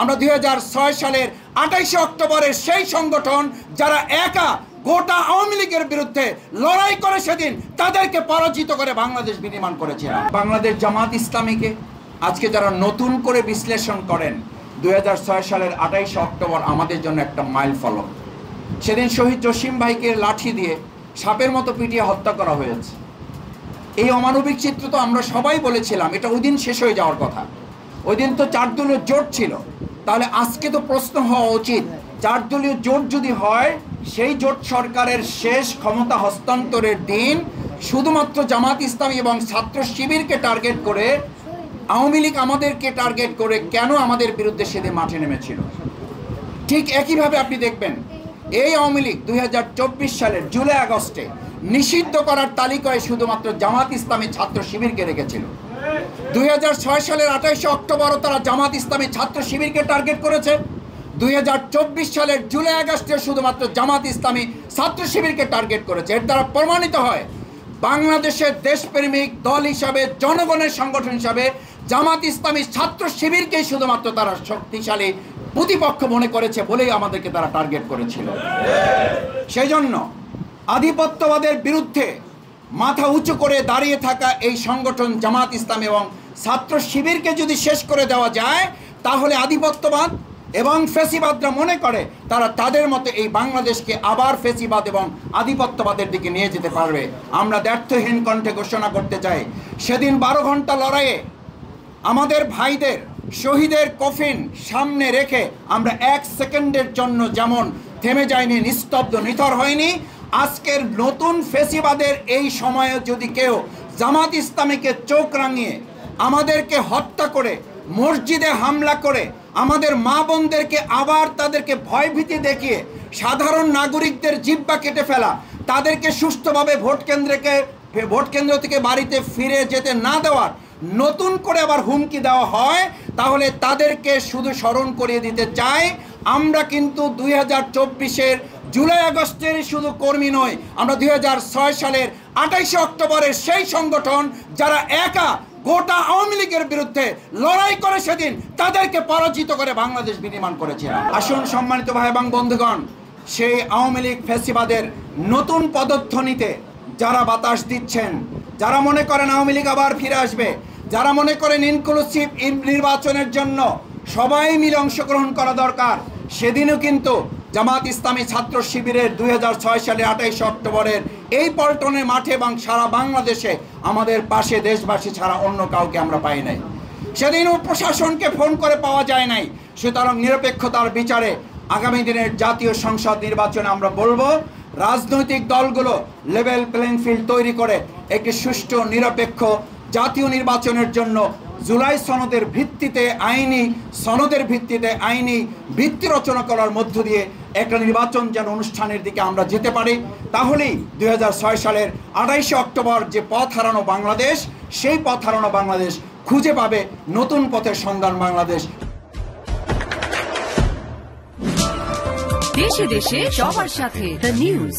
আমরা 2006 সালের 28 অক্টোবরের সেই সংগঠন যারা একা গোটা আওয়ামী লীগের বিরুদ্ধে লড়াই করে সেদিন তাদেরকে পরাজিত করে বাংলাদেশ বিনির্মাণ করেছিলাম। বাংলাদেশ জামাত ইসলামীকে আজকে যারা নতুন করে বিশ্লেষণ করেন, 2006 সালের 28 অক্টোবর আমাদের জন্য একটা মাইল ফলক। সেদিন শহীদ জসিম ভাইকে লাঠি দিয়ে সাপের মতো পিটিয়ে হত্যা করা হয়েছে। এই অমানবিক চিত্র তো আমরা সবাই বলেছিলাম এটা ওই দিন শেষ হয়ে যাওয়ার কথা। ওই দিন তো 4 দলীয় জোট ছিল, তাহলে আজকে তো প্রশ্ন হওয়া উচিত 4 দলীয় জোট যদি হয়, সেই জোট সরকারের শেষ ক্ষমতা হস্তান্তরের দিন শুধুমাত্র জামাত ইসলামী এবং ছাত্র শিবিরকে টার্গেট করে আওয়ামী লীগ আমাদেরকে টার্গেট করে কেন আমাদের বিরুদ্ধে সেদিন মাঠে নেমেছিল? ঠিক একইভাবে আপনি দেখবেন এই আওয়ামী লীগ 2024 সালের জুলাই আগস্টে নিষিদ্ধ করার তালিকায় শুধুমাত্র জামাত ইসলামী ছাত্র শিবিরকে রেখেছিল। 2006 সালের 28 অক্টোবরও তারা জামাত ইসলামী ছাত্র শিবিরকে টার্গেট করেছে। 2024 সালের জুলাই আগস্টে শুধুমাত্র জামাত ইসলামী ছাত্র শিবিরকে টার্গেট করেছে। এর দ্বারা প্রমাণিত হয় বাংলাদেশের দেশপ্রেমিক দল হিসাবে, জনগণের সংগঠন হিসাবে জামাত ইসলামী ছাত্র শিবিরকেই শুধুমাত্র তারা শক্তিশালী প্রতিপক্ষ মনে করেছে বলেই আমাদেরকে তারা টার্গেট করেছিল। সেই জন্য আধিপত্যবাদের বিরুদ্ধে মাথা উঁচু করে দাঁড়িয়ে থাকা এই সংগঠন জামাত ইসলাম এবং ছাত্র শিবিরকে যদি শেষ করে দেওয়া যায়, তাহলে আধিপত্যবাদ এবং ফেসিবাদরা মনে করে তারা তাদের মতো এই বাংলাদেশকে আবার ফেসিবাদ এবং আধিপত্যবাদের দিকে নিয়ে যেতে পারবে। আমরা দ্ব্যর্থহীন কণ্ঠে ঘোষণা করতে চাই, সেদিন 12 ঘন্টা লড়াইয়ে আমাদের ভাইদের শহীদের কফিন সামনে রেখে আমরা 1 সেকেন্ডের জন্য যেমন থেমে যায়নি, নিস্তব্ধ নিথর হয়নি, আজকের নতুন ফেসিবাদের এই সময়ে যদি কেউ জামাত ইসলামীকে চোখ রাঙিয়ে আমাদেরকে হত্যা করে, মসজিদে হামলা করে, আমাদের মা বোনদেরকে আবার তাদেরকে ভয়ভীতি দেখিয়ে সাধারণ নাগরিকদের জিহ্বা কেটে ফেলা, তাদেরকে সুষ্ঠুভাবে ভোট কেন্দ্র থেকে বাড়িতে ফিরে যেতে না দেওয়ার নতুন করে আবার হুমকি দেওয়া হয়, তাহলে তাদেরকে শুধু স্মরণ করিয়ে দিতে চাই আমরা কিন্তু 2024-এর জুলাই আগস্টের শুধু কর্মী নয়, আমরা 2006 সালের 28 অক্টোবরের সেই সংগঠন যারা একা গোটা আওয়ামী লীগের বিরুদ্ধে লড়াই করে সেদিন তাদেরকে পরাজিত করে বাংলাদেশ বিনির্মাণ করেছিলাম। আসুন সম্মানিত ভাই এবং বন্ধুগণ, সেই আওয়ামী লীগ ফ্যাসিবাদের নতুন পদধ্বনিতে যারা বাতাস দিচ্ছেন, যারা মনে করেন আওয়ামী লীগ আবার ফিরে আসবে, যারা মনে করেন ইনক্লুসিভ নির্বাচনের জন্য সবাই মিলে অংশগ্রহণ করা দরকার, সেদিনও কিন্তু জামাত ইসলামী ছাত্র শিবিরের 2006 সালের 28 অক্টোবরের এই পল্টনের মাঠে এবং সারা বাংলাদেশে আমাদের পাশে দেশবাসী ছাড়া অন্য কাউকে আমরা পাই নাই। সেদিনও প্রশাসনকে ফোন করে পাওয়া যায় নাই। সুতরাং নিরপেক্ষতার বিচারে আগামী দিনের জাতীয় সংসদ নির্বাচনে আমরা বলবো রাজনৈতিক দলগুলো লেভেল প্লেইং ফিল্ড তৈরি করে একটি সুষ্ঠু নিরপেক্ষ জাতীয় নির্বাচনের জন্য জুলাই সনদের ভিত্তিতে আইনি ভিত্তি রচনা করার মধ্য দিয়ে একটা নির্বাচন যেন অনুষ্ঠানের দিকে আমরা যেতে পারি। তাহলেই 2006 সালের 28 অক্টোবর যে পথ হারানো বাংলাদেশ, সেই পথ হারানো বাংলাদেশ খুঁজে পাবে নতুন পথের সন্ধান বাংলাদেশ। দেশে দেশে সবার সাথে দ্য নিউজ।